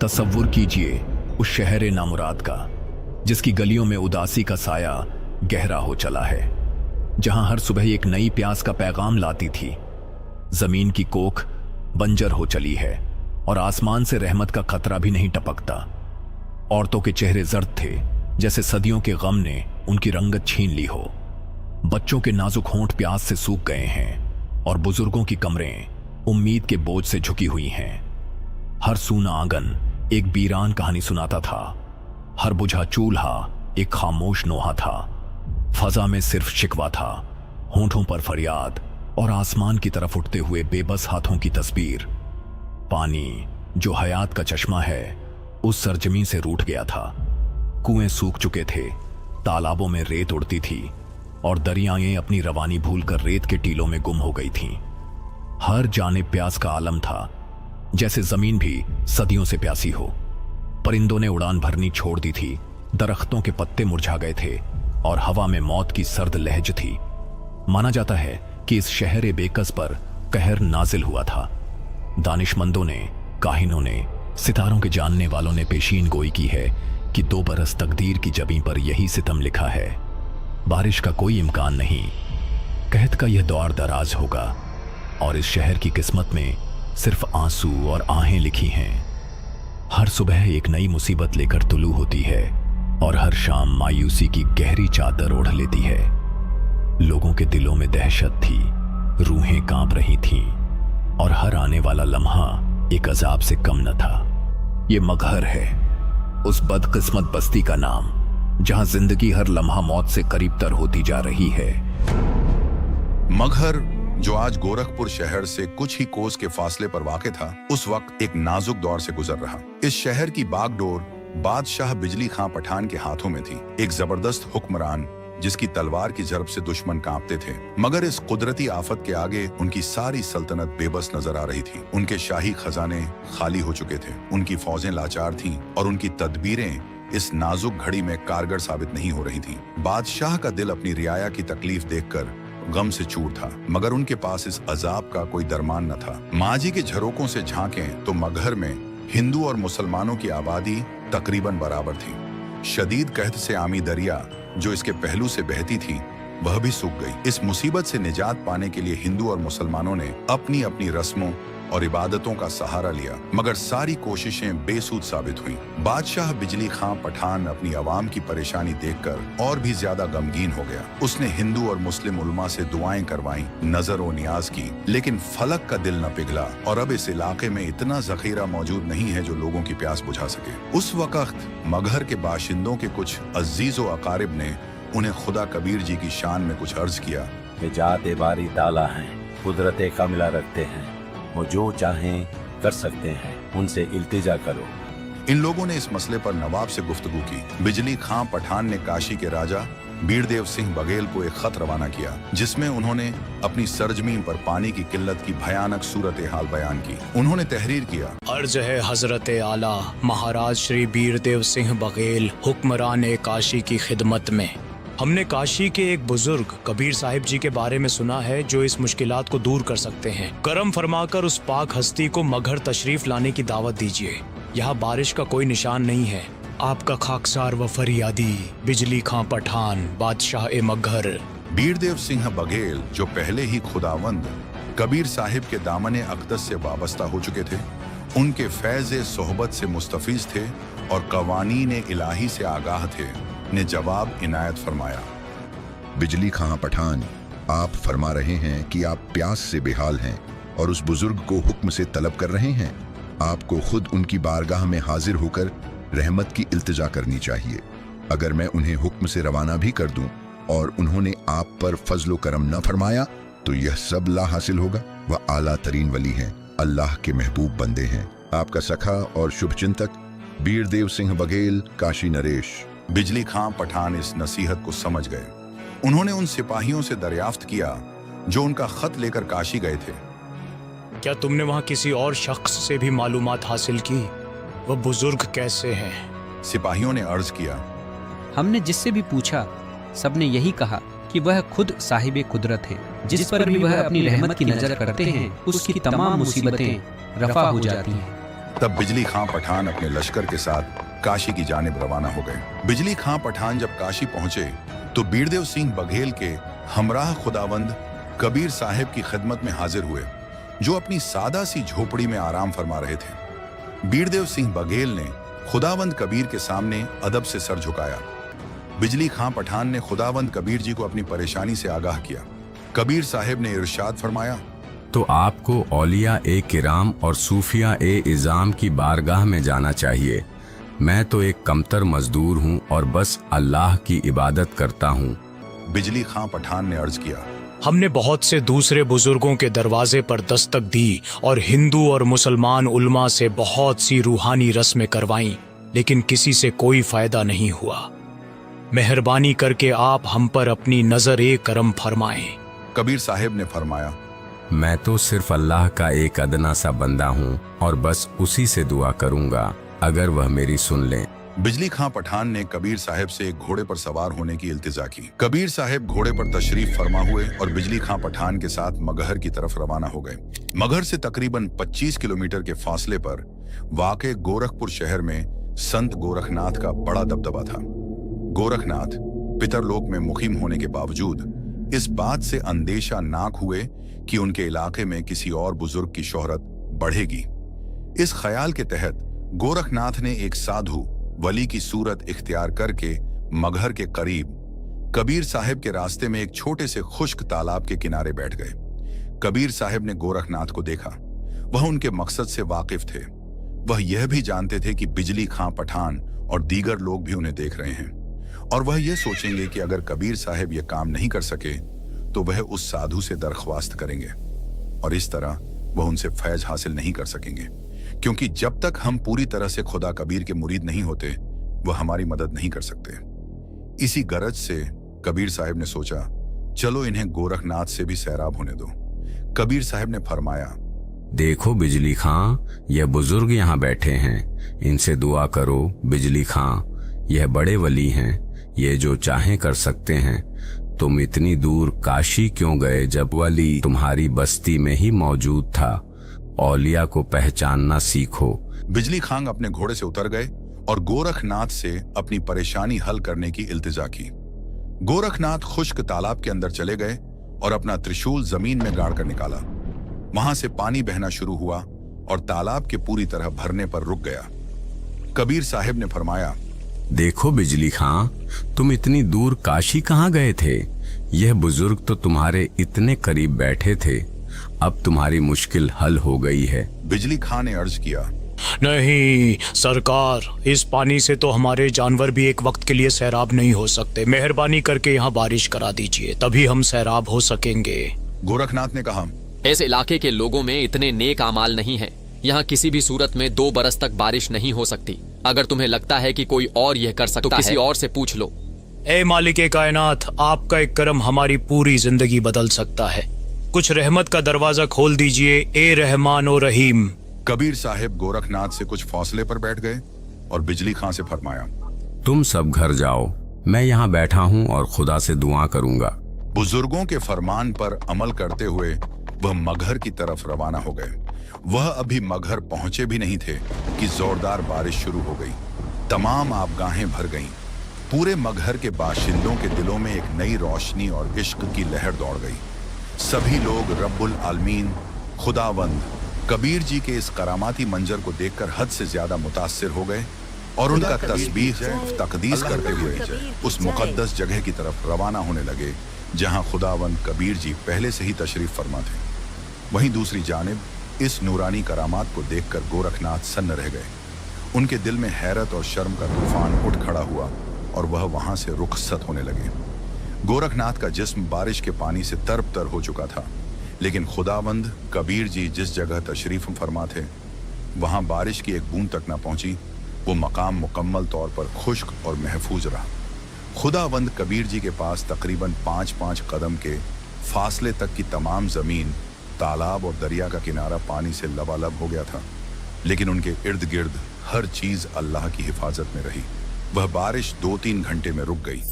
तसव्वुर कीजिए उस शहर नामुराद का जिसकी गलियों में उदासी का साया गहरा हो चला है, जहां हर सुबह एक नई प्यास का पैगाम लाती थी। जमीन की कोख बंजर हो चली है और आसमान से रहमत का खतरा भी नहीं टपकता। औरतों के चेहरे जर्द थे जैसे सदियों के गम ने उनकी रंगत छीन ली हो। बच्चों के नाजुक होंठ प्यास से सूख गए हैं और बुजुर्गों की कमरें उम्मीद के बोझ से झुकी हुई हैं। हर सूना आंगन एक वीरान कहानी सुनाता था, हर बुझा चूल्हा एक खामोश नोहा था। फजा में सिर्फ शिकवा था, होंठों पर फरियाद और आसमान की तरफ उठते हुए बेबस हाथों की तस्वीर। पानी जो हयात का चश्मा है उस सरजमीन से रूठ गया था। कुएं सूख चुके थे, तालाबों में रेत उड़ती थी और दरियाएं अपनी रवानी भूलकर रेत के टीलों में गुम हो गई थीं। हर जानिब प्यास का आलम था, जैसे जमीन भी सदियों से प्यासी हो। परिंदों ने उड़ान भरनी छोड़ दी थी, दरख्तों के पत्ते मुरझा गए थे और हवा में मौत की सर्द लहज थी। माना जाता है कि इस शहर बेकस पर कहर नाजिल हुआ था। दानिशमंदों ने, काहिनों ने, सितारों के जानने वालों ने पेशीन गोई की है कि 2 बरस तकदीर की जबीं पर यही सितम लिखा है। बारिश का कोई इम्कान नहीं, कहत का यह दौर दराज होगा और इस शहर की किस्मत में सिर्फ आंसू और आहें लिखी हैं। हर सुबह एक नई मुसीबत लेकर तुलू होती है और हर शाम मायूसी की गहरी चादर ओढ़ लेती है। लोगों के दिलों में दहशत थी, रूहें कांप रही थीं और हर आने वाला लम्हा एक अजाब से कम न था। ये मगहर है, उस बदकिस्मत बस्ती का नाम जहां जिंदगी हर लम्हा मौत से करीब तर होती जा रही है। मगहर, जो आज गोरखपुर शहर से कुछ ही कोस के फासले पर वाक़ था, उस वक्त एक नाजुक दौर से गुजर रहा। इस शहर की बागडोर बादशाह बिजली खां पठान के हाथों में थी, एक जबरदस्त हुक्मरान जिसकी तलवार की जरब से दुश्मन कांपते थे। मगर इस कुदरती आफत के आगे उनकी सारी सल्तनत बेबस नजर आ रही थी। उनके शाही खजाने खाली हो चुके थे, उनकी फौजें लाचार थीं और उनकी तदबीरें इस नाजुक घड़ी में कारगर साबित नहीं हो रही थीं। बादशाह का दिल अपनी रियाया की तकलीफ देखकर गम से चूर था, मगर उनके पास इस अजाब का कोई दरमान न था। माजी के झरोकों से झांकें तो मगहर में हिंदू और मुसलमानों की आबादी तकरीबन बराबर थी। शदीद कहत से आमी दरिया जो इसके पहलू से बहती थी वह भी सूख गई। इस मुसीबत से निजात पाने के लिए हिंदू और मुसलमानों ने अपनी अपनी रस्मों और इबादतों का सहारा लिया, मगर सारी कोशिशें बेसूद साबित हुईं। बादशाह बिजली खां पठान अपनी आवाम की परेशानी देखकर और भी ज्यादा गमगीन हो गया। उसने हिंदू और मुस्लिम उलमा से दुआएं करवाईं, नजर और नियाज की, लेकिन फलक का दिल न पिघला और अब इस इलाके में इतना जखीरा मौजूद नहीं है जो लोगों की प्यास बुझा सके। उस वक्त मगहर के बाशिंदों के कुछ अजीज व अकारिब ने उन्हें खुदा कबीर जी की शान में कुछ अर्ज किया। वे जाते बारी ताला हैं, कुदरत कामिला रखते हैं, वो जो चाहें कर सकते हैं, उनसे इल्तिजा करो। इन लोगों ने इस मसले पर नवाब से गुफ्तगू की। बिजली खां पठान ने काशी के राजा बीरदेव सिंह बघेल को एक खत रवाना किया, जिसमें उन्होंने अपनी सरजमीन पर पानी की किल्लत की भयानक सूरत हाल बयान की। उन्होंने तहरीर किया, अर्ज है हजरत आला महाराज श्री बीरदेव सिंह बघेल हुक्मरान काशी की खिदमत में। हमने काशी के एक बुजुर्ग कबीर साहिब जी के बारे में सुना है जो इस मुश्किलात को दूर कर सकते हैं। करम फरमाकर उस पाक हस्ती को मगहर तशरीफ लाने की दावत दीजिए। यहाँ बारिश का कोई निशान नहीं है। आपका खाकसार व फरियादी बिजली खां पठान, बादशाह मगहर। बीरदेव सिंह बघेल, जो पहले ही खुदावंद कबीर साहिब के दामने अक़दस से वाबस्ता हो चुके थे, उनके फैज़ सोहबत से मुस्तफीज थे और कवानीन इलाही से आगाह थे, ने जवाब इनायत फरमाया। बिजली खां पठान, आप फरमा रहे हैं कि आप प्यास से बेहाल हैं और उस बुजुर्ग को हुक्म से तलब कर रहे हैं। आपको खुद उनकी बारगाह में हाजिर होकर रहमत की इल्तिजा करनी चाहिए। अगर मैं उन्हें हुक्म से रवाना भी कर दूं और उन्होंने आप पर फजलो करम न फरमाया तो यह सब ला हासिल होगा। वह आला तरीन वली हैं, अल्लाह के महबूब बंदे हैं। आपका सखा और शुभचिंतक बीरदेव सिंह बघेल, काशी नरेश। बिजली खां पठान इस नसीहत को समझ गए। उन्होंने उन सिपाहियों से दरियाफ्त किया जो उनका खत लेकर काशी गए थे, क्या तुमने वहाँ किसी और शख्स से भी मालूमात हासिल की? वह बुजुर्ग कैसे हैं? सिपाहियों ने अर्ज किया, हमने जिससे भी पूछा सबने यही कहा कि वह खुद साहिब कुदरत है। जिस पर भी वह अपनी रहमत की नजर करते हैं उसकी तमाम मुसीबतें रफा हो जाती हैं। तब बिजली खां पठान अपने लश्कर के साथ काशी की जानिब रवाना हो गए। बिजली खां पठान जब काशी पहुंचे तो बीरदेव सिंह बघेल के हमराह खुदावंद कबीर साहिब की खिदमत में हाजिर हुए, जो अपनी सादा सी झोपड़ी में आराम फरमा रहे थे। बीरदेव सिंह बघेल ने खुदावंद कबीर के सामने अदब से सर झुकाया। बिजली खां पठान ने खुदावंद कबीर जी को अपनी परेशानी से आगाह किया। कबीर साहिब ने इरशाद फरमाया, तो आपको औलिया ए किराम और सूफिया ए इज़ाम की बारगाह में जाना चाहिए। मैं तो एक कमतर मजदूर हूँ और बस अल्लाह की इबादत करता हूँ। बिजली खां पठान ने अर्ज किया, हमने बहुत से दूसरे बुजुर्गों के दरवाजे पर दस्तक दी और हिंदू और मुसलमान उलमा से बहुत सी रूहानी रस्में करवाईं, लेकिन किसी से कोई फायदा नहीं हुआ। मेहरबानी करके आप हम पर अपनी नजर करम फरमाएं। कबीर साहिब ने फरमाया, मैं तो सिर्फ अल्लाह का एक अदना सा बंदा हूँ और बस उसी से दुआ करूँगा अगर वह मेरी सुन ले। बिजली खां पठान ने कबीर साहिब से एक घोड़े पर सवार होने की इल्तिजा की। कबीर साहिब घोड़े पर तशरीफ फरमा हुए और बिजली खां पठान के साथ मगहर की तरफ रवाना हो गए। मगहर से तकरीबन 25 किलोमीटर के फासले पर वाक़े गोरखपुर शहर में संत गोरखनाथ का बड़ा दबदबा था। गोरखनाथ पितरलोक में मुकीम होने के बावजूद इस बात से अंदेशा नाक हुए कि उनके इलाके में किसी और बुजुर्ग की शोहरत बढ़ेगी। इस ख्याल के तहत गोरखनाथ ने एक साधु वली की सूरत इख्तियार करके मगहर के करीब कबीर साहिब के रास्ते में एक छोटे से खुश्क तालाब के किनारे बैठ गए। कबीर साहिब ने गोरखनाथ को देखा। वह उनके मकसद से वाकिफ थे। वह यह भी जानते थे कि बिजली खां पठान और दीगर लोग भी उन्हें देख रहे हैं और वह यह सोचेंगे कि अगर कबीर साहिब यह काम नहीं कर सके तो वह उस साधु से दरख्वास्त करेंगे और इस तरह वह उनसे फैज हासिल नहीं कर सकेंगे, क्योंकि जब तक हम पूरी तरह से खुदा कबीर के मुरीद नहीं होते वह हमारी मदद नहीं कर सकते। इसी गरज से कबीर साहिब ने सोचा, चलो इन्हें गोरखनाथ से भी सैराब होने दो। कबीर साहिब ने फरमाया, देखो बिजली खां, यह बुजुर्ग यहाँ बैठे हैं, इनसे दुआ करो। बिजली खां, यह बड़े वली हैं, ये जो चाहें कर सकते हैं। तुम इतनी दूर काशी क्यों गए जब वली तुम्हारी बस्ती में ही मौजूद था? औलिया को पहचानना सीखो। बिजली खां अपने घोड़े से उतर गए और गोरखनाथ से अपनी परेशानी हल करने की इल्तिजा की। गोरखनाथ खुश्क तालाब के अंदर चले गए और अपना त्रिशूल जमीन में गाड़ कर निकाला। वहां से पानी बहना शुरू हुआ और तालाब के पूरी तरह भरने पर रुक गया। कबीर साहिब ने फरमाया, देखो बिजली खां, तुम इतनी दूर काशी कहाँ गए थे? यह बुजुर्ग तो तुम्हारे इतने करीब बैठे थे, अब तुम्हारी मुश्किल हल हो गई है। बिजली खां ने अर्ज किया, नहीं सरकार, इस पानी से तो हमारे जानवर भी एक वक्त के लिए सैराब नहीं हो सकते। मेहरबानी करके यहाँ बारिश करा दीजिए, तभी हम सैराब हो सकेंगे। गोरखनाथ ने कहा, इस इलाके के लोगों में इतने नेक आमाल नहीं है। यहाँ किसी भी सूरत में 2 बरस तक बारिश नहीं हो सकती। अगर तुम्हें लगता है कि कोई और यह कर सकता है तो किसी और से पूछ लो। ए मालिक कायनात, आपका एक करम हमारी पूरी जिंदगी बदल सकता है। कुछ रहमत का दरवाजा खोल दीजिए, ए रहमान ओ रहीम। कबीर साहिब गोरखनाथ से कुछ फासले पर बैठ गए और बिजली खां से फरमाया, तुम सब घर जाओ, मैं यहाँ बैठा हूँ और खुदा से दुआ करूंगा। बुजुर्गों के फरमान पर अमल करते हुए वह मगहर की तरफ रवाना हो गए। वह अभी मगहर पहुंचे भी नहीं थे कि जोरदार बारिश शुरू हो गई। तमाम आबगाहें भर गईं। पूरे मगहर के बाशिंदों के दिलों में एक नई रोशनी और इश्क की लहर दौड़ गई। सभी लोग रब्बुल आलमीन खुदावंद कबीर जी के इस करामाती मंजर को देखकर हद से ज्यादा मुतासिर हो गए और उनका तस्बीह तकदीस करते हुए उस मुकद्दस जगह की तरफ रवाना होने लगे जहां खुदावंद कबीर जी पहले से ही तशरीफ फरमा थे। वहीं दूसरी जानिब इस नूरानी करामात को देखकर गोरखनाथ सन्न रह गए। उनके दिल में हैरत और शर्म का तूफान उठ खड़ा हुआ और वह वहां से रुखसत होने लगे। गोरखनाथ का जिस्म बारिश के पानी से तरबतर हो चुका था, लेकिन खुदावंद कबीर जी जिस जगह तशरीफ फरमा थे वहां बारिश की एक बूंद तक न पहुंची। वो मकाम मुकम्मल तौर पर खुश्क और महफूज रहा। खुदावंद कबीर जी के पास तकरीबन 5-5 कदम के फासले तक की तमाम जमीन, तालाब और दरिया का किनारा पानी से लबालब हो गया था, लेकिन उनके इर्द गिर्द हर चीज अल्लाह की हिफाजत में रही। वह बारिश 2-3 घंटे में रुक गई।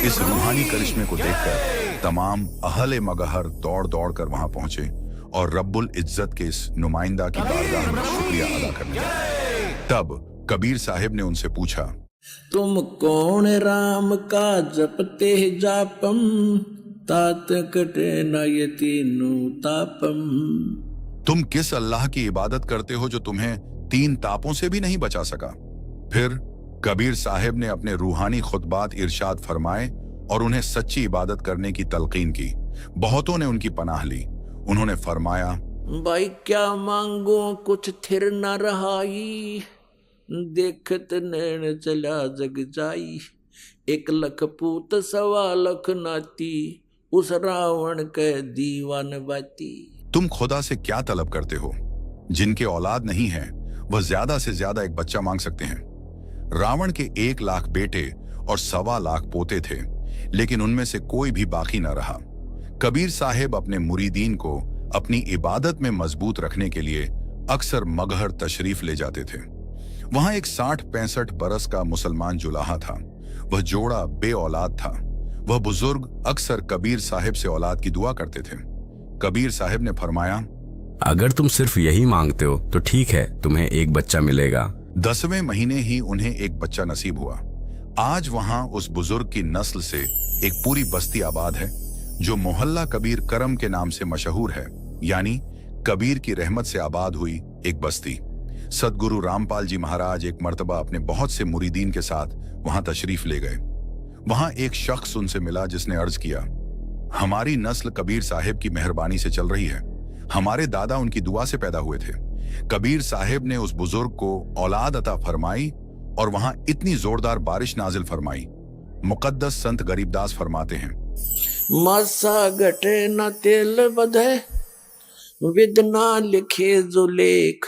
इस रूहानी करिश्मे को देखकर तमाम अहले मगहर दौड़ दौड़ कर वहां पहुंचे और रब्बुल इज्जत के इस नुमाइंदा की बारगाह में शुक्रिया अदा करने लगे। तब कबीर साहिब ने उनसे पूछा, तुम कौन राम का जपते जापम, तात कटे न ये तीनों तापम। तुम किस अल्लाह की इबादत करते हो जो तुम्हें 3 तापों से भी नहीं बचा सका? फिर कबीर साहिब ने अपने रूहानी खुतबात इरशाद फरमाए और उन्हें सच्ची इबादत करने की तलकीन की। बहुतों ने उनकी पनाह ली। उन्होंने फरमाया, भाई क्या मांगो कुछ थिर न रहाई, देखत नैन चला जग जाई। 1 लाख पूत 1.25 लाख नाती, उस रावण के दीवान बाती। तुम खुदा से क्या तलब करते हो? जिनके औलाद नहीं है वह ज्यादा से ज्यादा एक बच्चा मांग सकते हैं। रावण के 1 लाख बेटे और 1.25 लाख पोते थे, लेकिन उनमें से कोई भी बाकी न रहा। कबीर साहिब अपने मुरीदीन को अपनी इबादत में मजबूत रखने के लिए अक्सर मगहर तशरीफ ले जाते थे। वहां एक 60-65 बरस का मुसलमान जुलाहा था। वह जोड़ा बे औलाद था। वह बुजुर्ग अक्सर कबीर साहिब से औलाद की दुआ करते थे। कबीर साहिब ने फरमाया, अगर तुम सिर्फ यही मांगते हो तो ठीक है, तुम्हें एक बच्चा मिलेगा। 10वें महीने ही उन्हें एक बच्चा नसीब हुआ। आज वहां उस बुजुर्ग की नस्ल से एक पूरी बस्ती आबाद है जो मोहल्ला कबीर करम के नाम से मशहूर है, यानी कबीर की रहमत से आबाद हुई एक बस्ती। सदगुरु रामपाल जी महाराज एक मर्तबा अपने बहुत से मुरीदीन के साथ वहां तशरीफ ले गए। वहां एक शख्स उनसे मिला जिसने अर्ज किया, हमारी नस्ल कबीर साहिब की मेहरबानी से चल रही है। हमारे दादा उनकी दुआ से पैदा हुए थे। कबीर साहिब ने उस बुजुर्ग को औलाद अता फरमाई और वहां इतनी जोरदार बारिश नाजिल फरमाई। मुकद्दस संत गरीबदास फरमाते हैं, मासा घटे न तेल बधे, विदना लिखे जो लेख।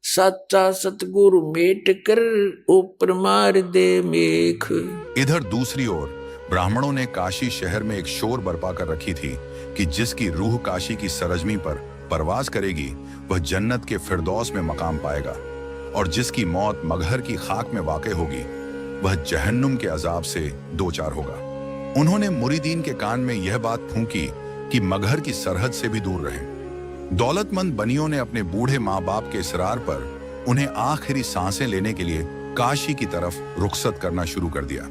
सच्चा सतगुरु मेट कर, ऊपर मार दे मेख। इधर दूसरी ओर ब्राह्मणों ने काशी शहर में एक शोर बर्पा कर रखी थी कि जिसकी रूह काशी की सरजमी पर परवाज करेगी वह जन्नत के फिरदौस में मकाम पाएगा, और जिसकी मौत मगहर की खाक में वाक़े होगी वह जहन्नुम के अजाब से 2-4 होगा। उन्होंने मुरीदीन के कान में यह बात फूंकी कि मगहर की सरहद से भी दूर रहें। दौलतमंद बनियों ने अपने बूढ़े माँ बाप के इसरार पर उन्हें आखिरी सांसें लेने के लिए काशी की तरफ रुखसत करना शुरू कर दिया।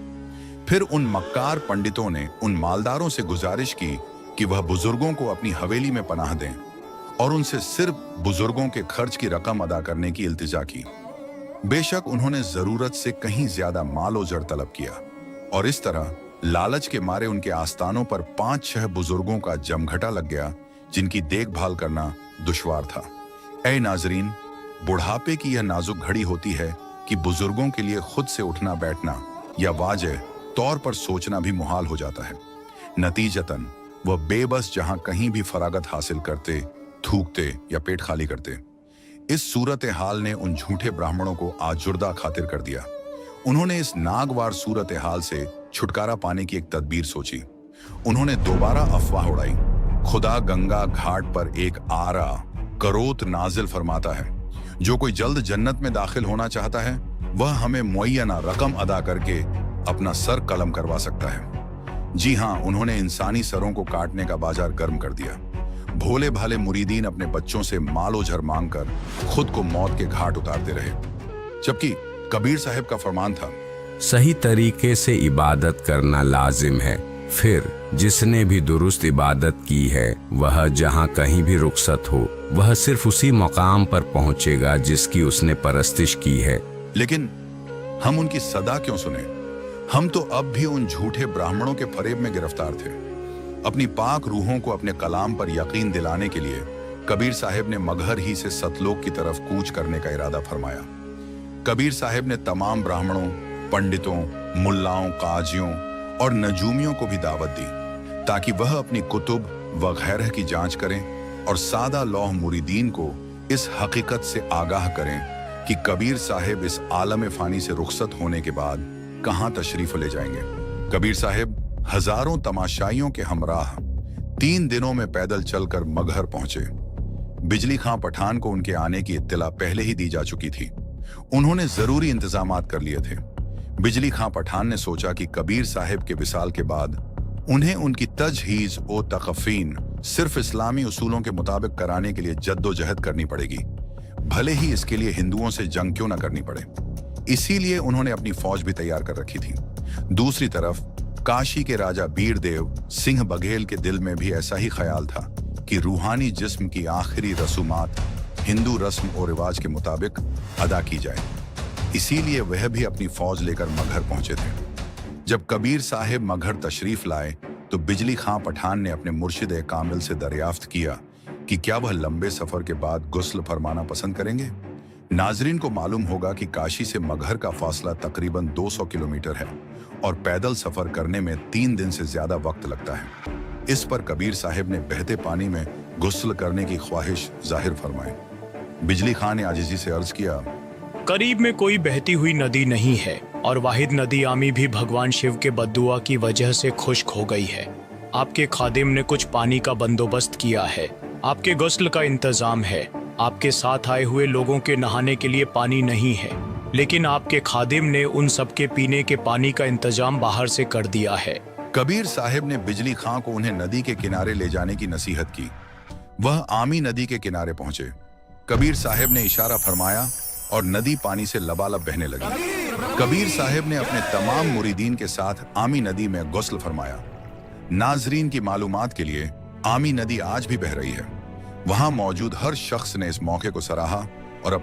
फिर उन मक्कार पंडितों ने उन मालदारों से गुजारिश की कि वह बुजुर्गों को अपनी हवेली में पनाह दें और उनसे सिर्फ बुजुर्गों के खर्च की रकम अदा करने की इल्तिजा की। बेशक उन्होंने जरूरत से कहीं ज्यादा मालो जर तलब किया और इस तरह लालच के मारे उनके आस्थानों पर 5-6 बुजुर्गों का जमघटा लग गया जिनकी देखभाल करना दुश्वार था। ऐ नाजरीन, बुढ़ापे की यह नाजुक घड़ी होती है कि बुजुर्गों के लिए खुद से उठना बैठना या वाजह तौर पर सोचना भी मुहाल हो जाता है। नतीजतन वह बेबस जहां कहीं भी फरागत हासिल करते, थूकते या पेट खाली करते। इस सूरत हाल ने उन झूठे ब्राह्मणों को आजुर्दा खातिर कर दिया। उन्होंने इस नागवार सूरत हाल से छुटकारा पाने की एक तदबीर सोची। उन्होंने दोबारा अफवाह उड़ाई। खुदा गंगा घाट पर एक आरा करोत नाजिल फरमाता है, जो कोई जल्द जन्नत में दाखिल होना चाहता है वह हमें मुअय्यना रकम अदा करके अपना सर कलम करवा सकता है। जी हाँ, उन्होंने इंसानी सरों को काटने का बाजार गर्म कर दिया। भोले भाले मुरीदीन अपने बच्चों से मालो झर मांग कर खुद को मौत के घाट उतारते रहे, जबकि कबीर साहिब का फरमान था, सही तरीके से इबादत करना लाजिम है। फिर जिसने भी दुरुस्त इबादत की है वह जहाँ कहीं भी रुखसत हो वह सिर्फ उसी मकाम पर पहुंचेगा जिसकी उसने परस्तिश की है। लेकिन हम उनकी सदा क्यों सुने? हम तो अब भी उन झूठे ब्राह्मणों के फरेब में गिरफ्तार थे। अपनी पाक रूहों को अपने कलाम पर यकीन दिलाने के लिए कबीर साहिब ने मगहर ही से सतलोक की तरफ कूच करने का इरादा फरमाया। कबीर साहिब ने तमाम ब्राह्मणों, पंडितों, मुल्लाओं, काजियों और नजूमियों को भी दावत दी ताकि वह अपनी कुतुब वगैरह की जांच करें और सादा लौह मुरीदीन को इस हकीकत से आगाह करें कि कबीर साहिब इस आलम फानी से रुखसत होने के बाद कहां तशरीफ ले जाएंगे। कबीर साहिब हजारों तमाशाइयों के हमराह 3 दिनों में पैदल चलकर मगहर पहुंचे। बिजली खां पठान को उनके आने की इत्तला पहले ही दी जा चुकी थी। उन्होंने जरूरी इंतजामात कर लिए थे। बिजली खां पठान ने सोचा कि कबीर साहिब के विसाल के बाद उन्हें उनकी तजहीज व तकफीन सिर्फ इस्लामी उसूलों के मुताबिक कराने के लिए जद्दोजहद करनी पड़ेगी, भले ही इसके लिए हिंदुओं से जंग क्यों न करनी पड़े। इसीलिए उन्होंने अपनी फौज भी तैयार कर रखी थी। दूसरी तरफ काशी के राजा बीरदेव सिंह बघेल के दिल में भी ऐसा ही ख्याल था कि रूहानी जिस्म की आखिरी रसूमात हिंदू रस्म और रिवाज के मुताबिक अदा की जाए। इसीलिए वह भी अपनी फौज लेकर मगहर पहुंचे थे। जब कबीर साहिब मगहर तशरीफ लाए तो बिजली खां पठान ने अपने मुर्शिद कामिल से दरियाफ्त किया कि क्या वह लंबे सफर के बाद गुस्ल फरमाना पसंद करेंगे। नाजरीन को मालूम होगा कि काशी से मगहर का फासला तकरीबन 200 किलोमीटर है और पैदल सफर करने में 3 दिन से ज्यादा वक्त लगता है। इस पर कबीर साहिब ने बहते पानी में गुस्ल करने की ख्वाहिश जाहिर फरमाई। बिजली खां ने आजिजी से अर्ज किया, करीब में कोई बहती हुई नदी नहीं है और वाहिद नदी आमी भी भगवान शिव के बद्दुआ की वजह से खुश्क हो गई है। आपके खादिम ने कुछ पानी का बंदोबस्त किया है, आपके गुस्ल का इंतजाम है। आपके साथ आए हुए लोगों के नहाने के लिए पानी नहीं है, लेकिन आपके खादिम ने उन सबके पीने के पानी का इंतजाम बाहर से कर दिया है। कबीर साहिब ने बिजली खां को उन्हें नदी के किनारे ले जाने की नसीहत की। वह आमी नदी के किनारे पहुंचे। कबीर साहिब ने इशारा फरमाया और नदी पानी से लबालब बहने लगी। कबीर साहिब ने अपने तमाम मुरीदीन के साथ आमी नदी में गुस्ल फरमाया। नाजरीन की मालूमात के लिए आमी नदी आज भी बह रही है। वहां मौजूद हर शख्स ने इस मौके को सराहा और अपने